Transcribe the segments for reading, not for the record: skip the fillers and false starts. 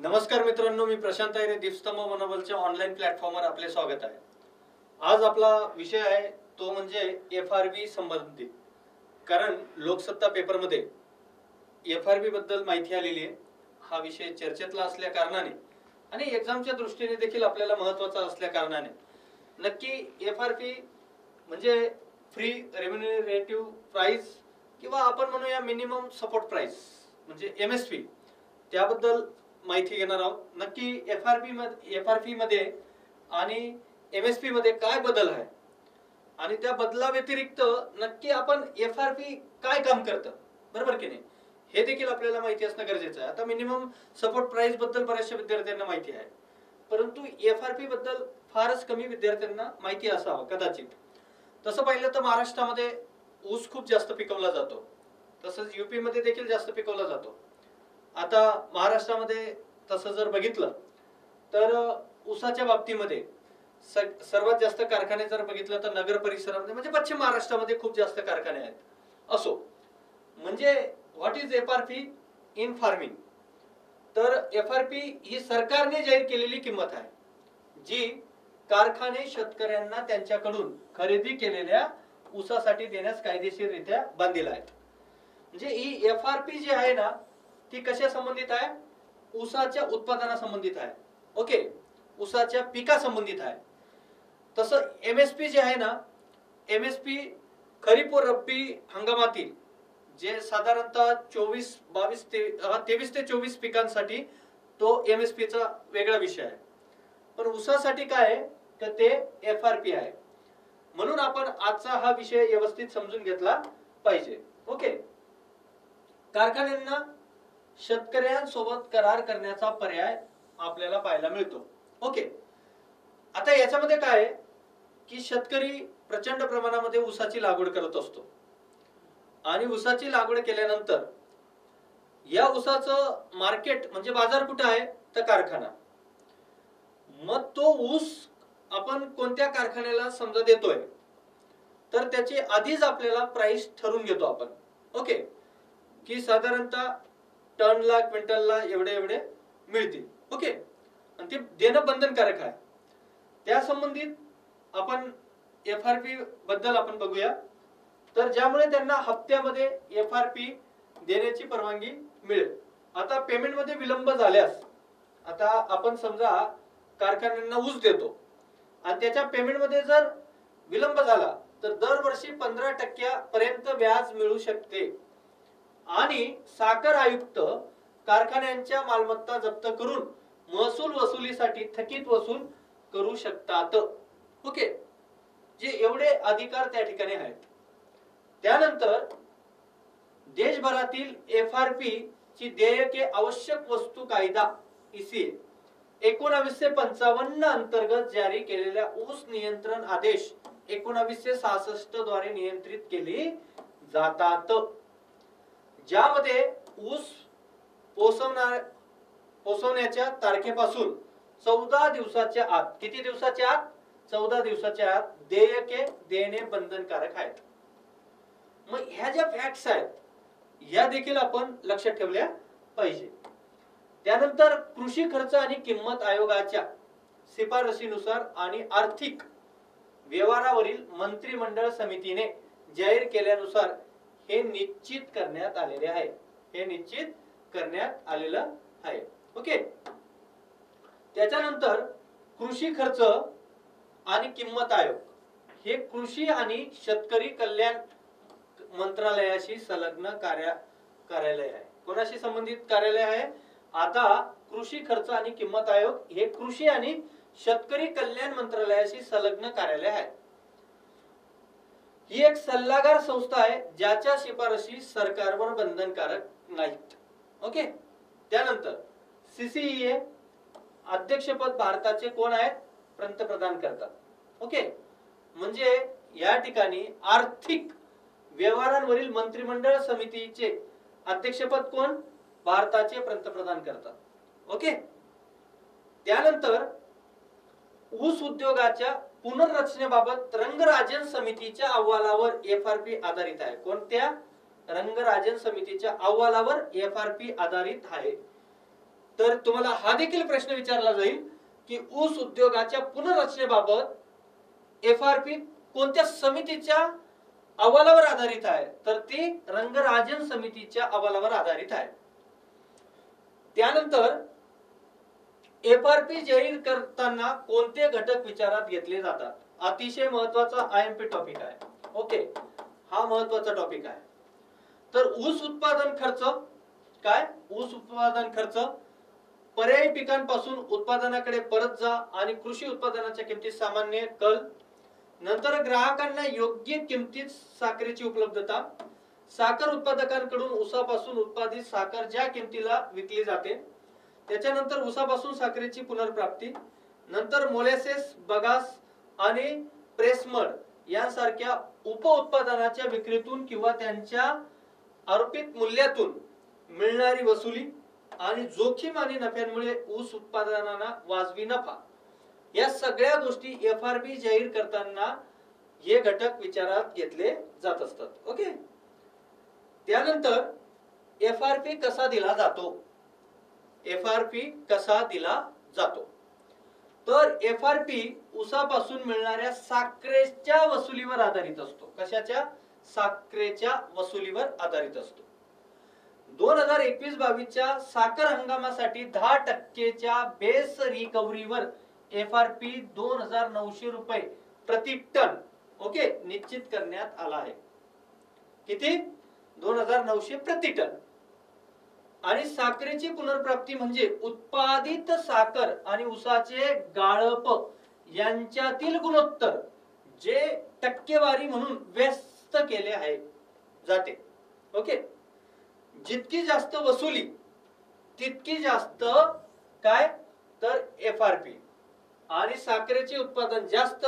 नमस्कार मित्रांनो, मी प्रशांत आयरे, दीपस्तंभ मनोबलच्या ऑनलाईन प्लॅटफॉर्मवर आपले स्वागत आहे। आज आपला विषय आहे तो म्हणजे FRB संबंधित। कारण लोकसत्ता पेपरमध्ये FRB बद्दल माहिती आलेली आहे। हा विषय चर्चेतला असल्या कारणाने आणि एक्झामच्या दृष्टीने देखील आपल्याला महत्त्वाचा असल्या कारणाने नक्की FRB म्हणजे फ्री रेम्युनरेटिव्ह प्राइस किंवा आपण म्हणूया मिनिमम सपोर्ट प्राइस म्हणजे MSP त्याबद्दल माहिती घेणार आहोत। नक्की FRP मध्ये आणि MSP मध्ये काय बदल आहे आणि त्या बदला व्यतिरिक्त नक्की आपण FRP काय काम करतं, बरोबर की नाही, हे देखील आपल्याला माहिती असणं गरजेचं आहे। आता मिनिमम सपोर्ट प्राइस बद्दल बऱ्याचशा विद्यार्थ्यांना माहिती आहे, परंतु FRP बद्दल फारच कमी विद्यार्थ्यांना माहिती असावं कदाचित। तसं पाहिलं तर महाराष्ट्रामध्ये ऊस खूप जास्त पिकवला जातो, तसंच UP मध्ये देखील जास्त पिकवला जातो। आता महाराष्ट्रामध्ये तसं जर बघितलं तर ऊसाच्या बाबतीमध्ये सर्वात जास्त कारखाने जर बघितलं तर नगर परिसरामध्ये म्हणजे पश्चिम महाराष्ट्रामध्ये खूप जास्त कारखाने आहेत। असो, म्हणजे what is FRP in farming, तर FRP ही सरकारने जाहीर केलेली किंमत आहे जी कारखाने शेतकऱ्यांना त्यांच्याकडून खरेदी केलेल्या ऊसासाठी देण्यास कायदेशीररित्या बांधील आहेत। म्हणजे ही FRP जी आहे ना ती कशा संबंधित आहे, ऊसाच्या उत्पादना संबंधित आहे। ओके, ऊसाच्या पिका संबंधित आहे। तसं MSP जे आहे ना, MSP खरीप व रब्बी हंगामातील जे साधारणतः 23 ते 24 पिकांसाठी तो MSP चा वेगळा विषय आहे। पण ऊसासाठी काय आहे तर ते FRP आहे। म्हणून आपण आजचा हा विषय व्यवस्थित समजून घेतला पाहिजे। ओके, कारखान्यांना शेतकऱ्यांसोबत करार करण्याचा पर्याय आपल्याला पाहायला मिळतो। ओके, आता याच्यामध्ये काय आहे की शेतकरी प्रचंड प्रमाणामध्ये ऊसाची लागवड करत असतो आणि ऊसाची लागवड केल्यानंतर या ऊसाचं मार्केट म्हणजे बाजार कुठे आहे तर कारखाना। मग तो ऊस आपण कोणत्या कारखान्याला समजा देतोय तर त्याची आधीच आपल्याला प्राइस ठरवून घेतो आपण। ओके, की साधारणतः टनला क्विंटलला एवढे एवढे मिळतील। ओके, आणि ते देणं बंधनकारक आहे। त्या संबंधित आपण FRP बद्दल आपण बघूया, तर ज्यामुळे त्यांना हप्त्यामध्ये FRP देण्याची परवानगी मिळेल। आता पेमेंट मध्ये विलंब झाल्यास, आता आपण समजा कारखान्यांना ऊस देतो आणि त्याच्या पेमेंट मध्ये जर विलंब झाला तर दरवर्षी 15% पर्यंत व्याज मिळू शकते आणि साखर आयुक्त कारखान्यांच्या मालमत्ता जप्त करून महसूल वसुलीसाठी थकीत वसूल करू शकतात। ओके, जे एवढे अधिकार त्या ठिकाणी आहेत। त्यानंतर देशभरातील FRP ची देयके आवश्यक वस्तू कायदा ECA 1955 अंतर्गत जारी केलेल्या ऊस नियंत्रण आदेश 1966 द्वारे नियंत्रित केली जातात, ज्यामध्ये ऊस पोसवण्याच्या तारखेपासून 14 दिवसाच्या आत, किती दिवसाच्या आत, 14 दिवसाच्या आत देयके देणे बंधनकारक आहेत। मग ह्या ज्या फॅक्ट्स आहेत या देखील आपण लक्षात ठेवल्या पाहिजे। त्यानंतर कृषी खर्च आणि किंमत आयोगाच्या शिफारशीनुसार आणि आर्थिक व्यवहारावरील मंत्रिमंडळ समितीने जाहीर केल्यानुसार हे निश्चित करण्यात आलेले आहे। हे निश्चित करण्यात आलेलं आहे। ओके, त्याच्यानंतर कृषी खर्च आणि किंमत आयोग हे कृषी आणि शेतकरी कल्याण मंत्रालयाशी संलग्न कार्यालय आहे। कोणाशी संबंधित कार्यालय आहे? आता कृषी खर्च आणि किंमत आयोग हे कृषी आणि शेतकरी कल्याण मंत्रालयाशी संलग्न कार्यालय आहे। ही एक सल्लागार संस्था आहे ज्याच्या शिफारशी सरकारवर बंधनकारक नाहीत। ओके, त्यानंतर CCEA अध्यक्षपद भारताचे कोण आहेत? पंतप्रधान करतात। ओके, म्हणजे या ठिकाणी आर्थिक व्यवहारांवरील मंत्रिमंडळ समितीचे अध्यक्षपद कोण? भारताचे पंतप्रधान करतात। ओके, त्यानंतर ऊस उद्योगाच्या पुनर्रचनेबाबत रंगराजन समितीच्या अहवालावर FRP आधारित आहे। कोणत्या? रंगराजन समितीच्या अहवालावर FRP आधारित आहे। तर तुम्हाला हा देखील प्रश्न विचारला जाईल की ऊस उद्योगाच्या पुनर्रचनेबाबत एफआरपी कोणत्या समितीच्या अहवालावर आधारित आहे, तर ती रंगराजन समितीच्या अहवालावर आधारित आहे. त्यानंतर एफआरपी जाहीर करताना कोणते घटक विचारात घेतले जातात, अतिशय महत्वाचा आयएमपी टॉपिक आहे. ओके, हा महत्वाचा टॉपिक आहे. तर ऊस उत्पादन खर्च काय, ऊस उत्पादन खर्च, पर्यायी पिकांपासून उत्पादनाकडे परत जा आणि कृषी उत्पादनाच्या किमतीत सामान्य कल, नंतर ग्राहकांना योग्य किमतीत साखरेची उपलब्धता, साखर उत्पादकांकडून ऊसापासून उत्पादित साखर ज्या किमतीला विकली जाते, त्याच्यानंतर ऊसापासून साखरेची पुनर्प्राप्ती, नंतर मोलॅसेस, बगास आणि प्रेसमड यांसारख्या उपउत्पादनाच्या विक्रीतून किंवा त्यांच्या आरोपित मूल्यातून मिळणारी वसुली आणि जोखीम आणि नफ्यामुळे ऊस उत्पादनांना वाजवी नफा, या सगळ्या गोष्टी एफआरपी जाहीर करताना हे घटक विचारात घेतले जात असतात. ओके, त्यानंतर एफआरपी कसा दिला जातो, एफआरपी कसा दिला जातो, तर एफआरपी ऊसापासून मिळणाऱ्या साखरेच्या वसुलीवर आधारित असतो. कशाच्या, साखरेच्या वसुलीवर आधारित असतो. 2021-22च्या साखर हंगामासाठी 10% बेस रिकव्हरीवर एफआरपी 2900 रुपये प्रति टन ओके निश्चित करण्यात आला आहे. किती, 2900 प्रति टन. आणि साखरेची पुनर्प्राप्ती म्हणजे उत्पादित साखर आणि ऊसाचे गाळप यांच्यातील गुणोत्तर जे टक्केवारी म्हणून व्यस्त केले आहे जाते. ओके, जितकी जास्त वसुली तितकी जास्त काय, तर एफआरपी. आणि साखरेचे उत्पादन जास्त,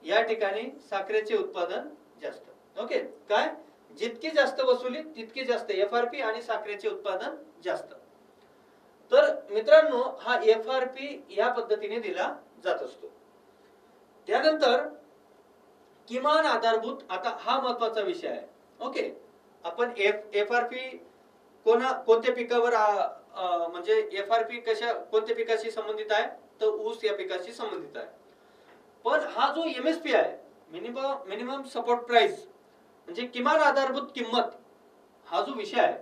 या ठिकाणी साखरेचे उत्पादन जास्त. ओके, काय, जितकी जास्त वसुली तितकी जास्त एफआरपी आणि साखरेचे उत्पादन जास्त. तर मित्रांनो, हा एफआरपी या पद्धतीने दिला जात असतो. त्यानंतर किमान आधारभूत, आता हा महत्वाचा विषय आहे. ओके, आपण एफआरपी कोणत्या पिकावर म्हणजे एफआरपी कशा कोणत्या पिकाशी संबंधित आहे, तर ऊस या पिकाशी संबंधित आहे. पण हा जो एमएसपी आहे, मिनिमम सपोर्ट प्राइस म्हणजे किमान आधारभूत किंमत, हा जो विषय आहे,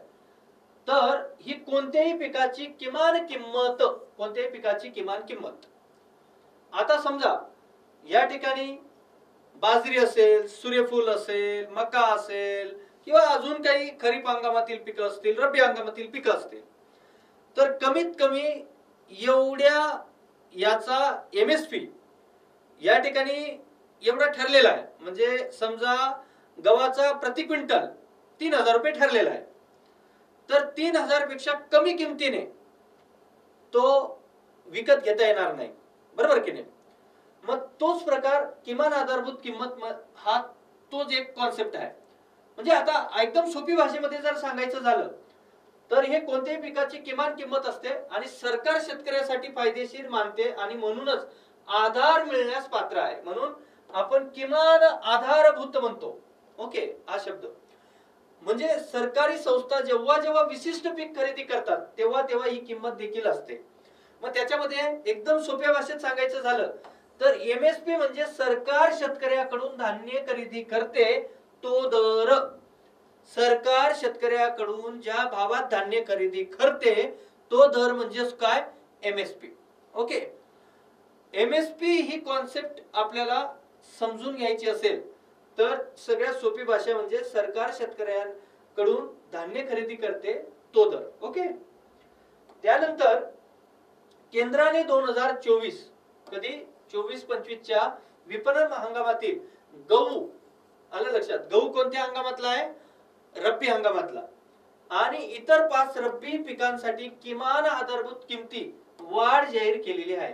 तर ही कोणत्याही पिकाची किमान किंमत, कोणत्याही पिकाची किमान किंमत. आता समजा या ठिकाणी बाजरी असेल, सूर्यफूल असेल, मका असेल किंवा अजून काही खरीप हंगामातील पिकं असतील, रब्बी हंगामातील पिकं असतील, तर कमीत कमी एवढ्या याचा एमएसपी या ठिकाणी एवढा ठरलेला आहे. म्हणजे समजा गव्हाचा प्रति क्विंटल 3000 रुपये ठरलेला आहे, तर 3000 पेक्षा कमी किमतीने तो विकत घेता येणार नाही, बरोबर की नाही. मग तोच प्रकार किमान आधारभूत किंमत, हा तोच एक कॉन्सेप्ट आहे. म्हणजे आता एकदम सोपी भाषेमध्ये जर सांगायचं झालं तर हे कोणत्याही पिकाची किमान किंमत असते आणि सरकार शेतकऱ्यासाठी फायदेशीर मानते आणि म्हणूनच आधार मिळण्यास पात्र आहे, म्हणून आपण किमान आधारभूत म्हणतो. ओके, हा शब्द म्हणजे सरकारी संस्था जेव्हा जेव्हा विशिष्ट पीक खरेदी करतात तेव्हा तेव्हा ही किंमत देखील असते. मग त्याच्यामध्ये एकदम सोप्या भाषेत सांगायचं झालं तर एमएसपी म्हणजे सरकार शेतकऱ्याकडून धान्य खरेदी करते तो दर. सरकार शेतकऱ्याकडून ज्या भावात धान्य खरेदी करते तो दर म्हणजेच काय, एमएसपी. ओके, एमएसपी ही कॉन्सेप्ट आपल्याला समजून घ्यायची असेल तर सगळ्यात सोपी भाषा म्हणजे सरकार शेतकऱ्यांकडून धान्य खरेदी करते तो दर. ओके, त्यानंतर केंद्राने 2024 कधी 24-25च्या विपणन हंगामातील गहू, आलं लक्षात, गहू कोणत्या हंगामातला आहे, रब्बी हंगामातला, आणि इतर 5 रब्बी पिकांसाठी किमान आधारभूत किमती वाढ जाहीर केलेली आहे.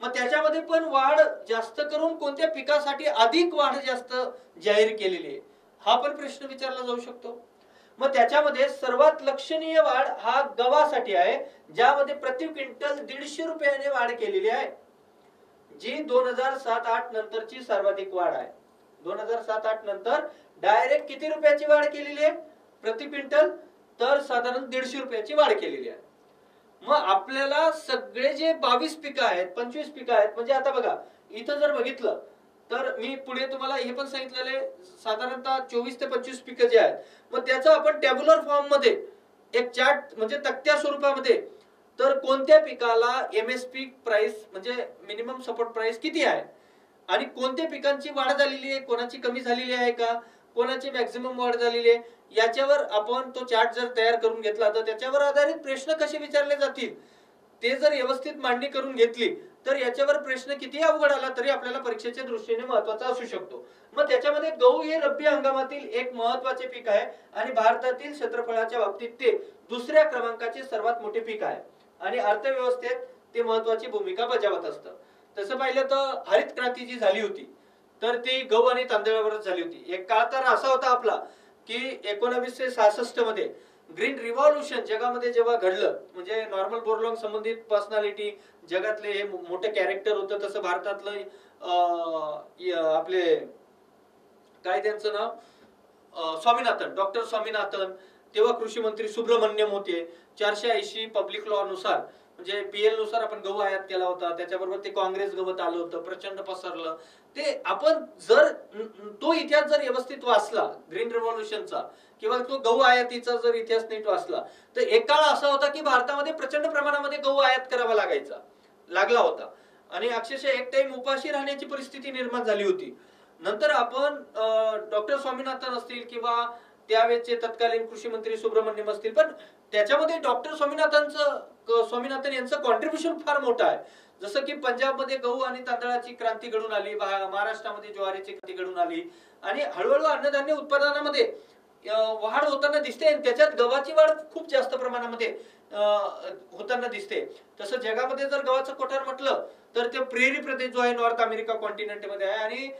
मग त्याच्यामध्ये पण वाढ जास्त करून कोणत्या पिकासाठी अधिक वाढ जास्त जाहीर केलेली आहे, हा पण प्रश्न विचारला जाऊ शकतो. मग त्याच्यामध्ये सर्वात लक्षणीय वाढ हा गव्हासाठी आहे, ज्यामध्ये प्रति क्विंटल 150 रुपयाने वाढ केलेली आहे, जी 2007-08 नंतरची सर्वाधिक वाढ आहे. 2007-08 नंतर डायरेक्ट किती रुपयाची वाढ केलेली आहे प्रति क्विंटल, तर साधारण 150 रुपयाची वाढ केलेली आहे. मग आपल्याला सगळे जे 22 पिकं आहेत, 25 पिकं आहेत, म्हणजे आता बघा इथं जर बघितलं तर मी पुढे तुम्हाला हे पण सांगितलेले साधारणतः 24 ते 25 पिकं जे आहेत, मग त्याचं आपण टॅब्युलर फॉर्म मध्ये एक चार्ट म्हणजे तक्त्या स्वरूपामध्ये, तर कोणत्या पिकाला एमएसपी प्राइस म्हणजे मिनिमम सपोर्ट प्राइस किती आहे आणि कोणत्या पिकांची वाढ झालेली आहे, कोणाची कमी झालेली आहे का, कोणाची मॅक्झिमम वाढ झालेली आहे, याच्यावर आपण तो चार्ट जर तयार करून घेतला तर त्याच्यावर आधारित प्रश्न कसे विचारले जातील ते जर व्यवस्थित मांडणी करून घेतली तर याच्यावर प्रश्न किती अवघड आला तरी आपल्याला परीक्षेच्या दृष्टीने महत्त्वाचा असू शकतो. मग त्याच्यामध्ये गहू हे रब्बी हंगामातील एक महत्त्वाचे पीक आहे आणि भारतातील क्षेत्रफळाच्या बाबतीत ते दुसऱ्या क्रमांकाचे सर्वात मोठे पीक आहे आणि अर्थव्यवस्थेत ते महत्त्वाची भूमिका बजावत असतं. तसं पाहिलं तर हरित क्रांती जी झाली होती तर ती गहू आणि तांदळावरच झाली होती. एक काळ तर असा होता आपला की 1966 मध्ये ग्रीन रिव्हॉल्युशन जगामध्ये जेव्हा घडलं, म्हणजे नॉर्मल बोरलॉग संबंधित पर्सनॅलिटी जगातले हे मोठे कॅरेक्टर होतं, तसं भारतातलं आपले काय त्यांचं नाव स्वामीनाथन, डॉक्टर स्वामीनाथन, तेव्हा कृषी मंत्री सुब्रमण्यम होते. 480 पब्लिक लॉ नुसार म्हणजे पीएल नुसार आपण गहू आयात केला होता, त्याच्याबरोबर ते काँग्रेस गवत आलं होतं, प्रचंड पसरलं ते. आपण जर तो इतिहास जर व्यवस्थित वाचला ग्रीन रिव्हॉल्युशनचा किंवा तो गहू आयातीचा जर इतिहास नीट वाचला तर एक काळ असा होता की भारतामध्ये प्रचंड प्रमाणामध्ये गहू आयात करावा लागला होता आणि अक्षरशः एक टाइम उपाशी राहण्याची परिस्थिती निर्माण झाली होती. नंतर आपण डॉक्टर स्वामीनाथन असतील किंवा त्यावेळेचे तत्कालीन कृषी मंत्री सुब्रमण्यम असतील, पण त्याच्यामध्ये डॉक्टर स्वामीनाथन यांचं कॉन्ट्रीब्युशन फार मोठं आहे. जसं की पंजाबमध्ये गहू आणि तांदळाची क्रांती घडून आली, महाराष्ट्रामध्ये ज्वारीची क्रांती घडून आली आणि हळूहळू अन्नधान्य उत्पादनामध्ये वाढ होताना दिसते आणि त्याच्यात गव्हाची वाढ खूप जास्त प्रमाणामध्ये होताना दिसते. तसं जगामध्ये जर गव्हाचं कोठार म्हटलं तर ते प्रेरी प्रदेश जो आहे नॉर्थ अमेरिका कॉन्टिनेंट मध्ये आहे आणि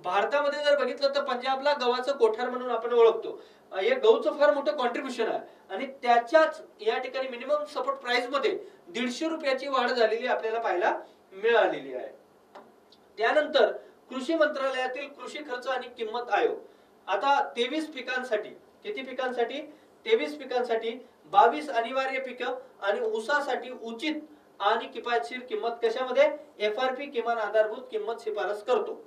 भारतामध्ये जर बघितलं तर पंजाबला गव्हाचं कोठार म्हणून आपण ओळखतो. हे गहूचं फार मोठं कॉन्ट्रीब्युशन आहे आणि त्याच्याच या ठिकाणी मिनिमम सपोर्ट प्राइस मध्ये 150 रुपयाची वाढ झालेली आपल्याला पाहायला मिळालेली आहे. त्यानंतर कृषी मंत्रालयातील कृषी खर्च आणि किंमत आयोग आता 23 पिकांसाठी, किती पिकांसाठी, 23 पिकांसाठी 22 अनिवार्य पिकं आणि ऊसासाठी उचित आणि किफायतशीर किंमत कशामध्ये एफआरपी किमान आधारभूत किंमत शिफारस करतो.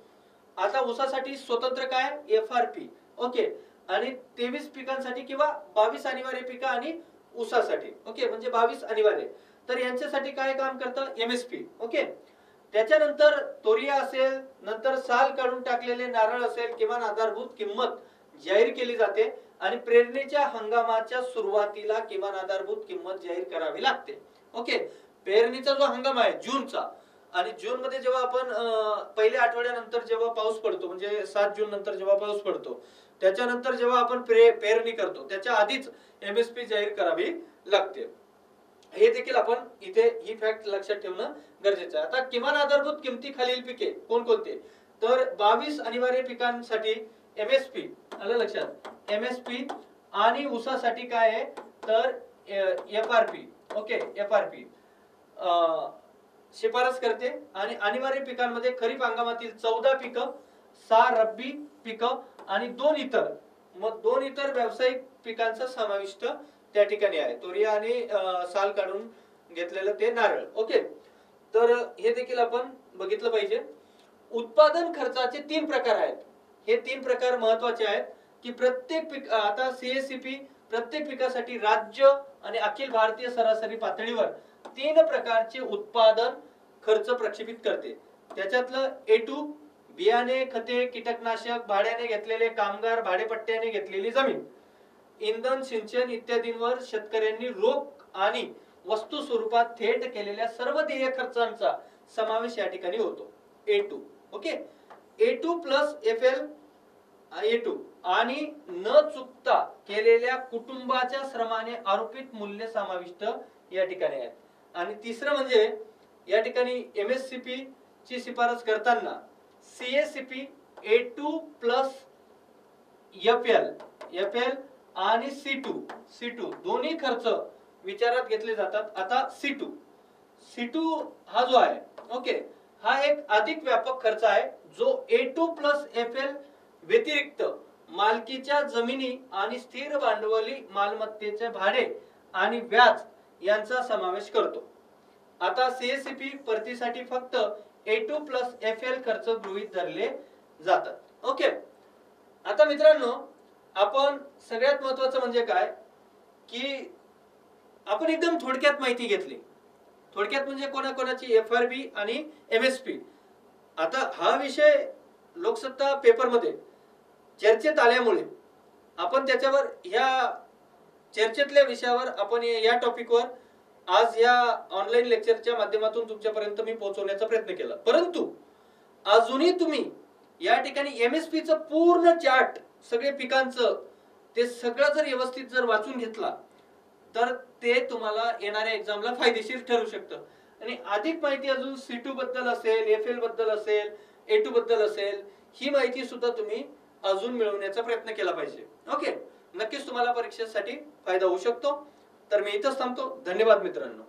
आता ऊसासाठी स्वतंत्र काय एफआरपी, ओके, आणि 23 पिकांसाठी किंवा 22 अनिवार्य पिकं आणि ऊसासाठी, ओके, म्हणजे 22 अनिवार्य, तर यांच्यासाठी काय काम करतं एमएसपी, ओके. त्याच्यानंतर तोरिया असेल, नंतर साल काढून टाकलेले नारळ असेल, किमान आधारभूत किंमत जाहीर केली जाते आणि पेरणीच्या हंगामाच्या सुरुवातीला किमान आधारभूत किंमत जाहीर करावी लागते, ओके. पेरणीचा जो हंगाम आहे जूनचा, आणि जून मध्ये जेव्हा आपण पहिल्या आठवड्यानंतर जेव्हा पाऊस पडतो म्हणजे 7 जून नंतर जेव्हा पाऊस पडतो त्याच्यानंतर जेव्हा आपण पेरणी करतो त्याच्या आधीच एमएसपी जाहीर करावी लागते. हे देखील आपण इथे ही फॅक्ट लक्षात ठेवणं गरजेचं आहे. आता किमान आधारभूत किमती खालील पिके कोणकोणते, तर 22 अनिवार्य पिकांसाठी एमएसपी आलं लक्षात, एमएसपी आणि ऊसासाठी काय आहे तर एफआरपी, ओके, एफआरपी शिफारस करते. आणि अनिवार्य पिकांमध्ये खरीप हंगामातील 14 पिकं, 6 रब्बी पिकं आणि 2 इतर, मग 2 इतर व्यावसायिक पिकांचा समाविष्ट त्या ठिकाणी आहे, तोरिया आणि साल काढून घेतलेलं ते नारळ, ओके. तर हे देखील आपण बघितलं पाहिजे. उत्पादन खर्चाचे 3 प्रकार आहेत. हे 3 प्रकार महत्वाचे आहेत की प्रत्येक पीक, आता सीएससीपी प्रत्येक पिकासाठी राज्य आणि अखिल भारतीय सरासरी पातळीवर 3 प्रकारचे उत्पादन खर्च प्रक्षेपित करते. त्याच्यातलं A2 बियाणे, खते, कीटकनाशक, भाड्याने घेतलेले कामगार, भाडेपट्ट्याने घेतलेली जमीन, इंधन, सिंचन इत्यादींवर शेतकऱ्यांनी रोख आणि वस्तू स्वरूपात थेट केलेल्या सर्व देय खर्चांचा समावेश या ठिकाणी होतो. A2, okay. A2 plus FL A2 आणि न चुकता केलेल्या कुटुंबाच्या श्रमाने आरोपित मूल्य समाविष्ट या ठिकाणी आहेत. आणि तिसरं म्हणजे या ठिकाणी MSCP ची शिफारस करताना CACP A2 प्लस FL आणि C2 दोन्ही खर्च विचारात घेतले जातात. आता C2 हा जो आहे, ओके, हा एक अधिक व्यापक खर्च आहे जो A2 प्लस FL व्यतिरिक्त मालकीच्या जमिनी आणि स्थिर भांडवली मालमत्तेचे भाडे आणि व्याज यांचा समावेश करतो. आता सीएससीपी भरतीसाठी फक्त A2 प्लस FL खर्च गृहीत धरले जातात. ओके. आता मित्रांनो, आपण सगळ्यात महत्वाचं म्हणजे काय की आपण एकदम थोडक्यात माहिती घेतली. थोडक्यात म्हणजे कोणाकोणाची FRB आणि MSP. आता हा विषय लोकसत्ता पेपरमध्ये चर्चेत आल्यामुळे आपण त्याच्यावर ह्या चर्चेतल्या विषयावर आपण या टॉपिकवर आज या ऑनलाईन लेक्चरच्या माध्यमातून तुमच्यापर्यंत मी पोहोचवण्याचा प्रयत्न केला. परंतु अजूनही तुम्ही या ठिकाणी MSP चं पूर्ण चार्ट, सगळे पिकांचं ते सगळं जर व्यवस्थित जर वाचून घेतला तर ते तुम्हाला येणाऱ्या एक्झामला फायदेशीर ठरू शकतं. आणि अधिक माहिती अजून C2 बद्दल असेल, FL बद्दल असेल, A2 बद्दल असेल, ही माहिती सुद्धा तुम्ही अजून मिळवण्याचा प्रयत्न केला पाहिजे. ओके. नक्कीच तुम्हाला परीक्षेसाठी फायदा होऊ शकतो. तर मी इथंच थांबतो. धन्यवाद मित्रांनो.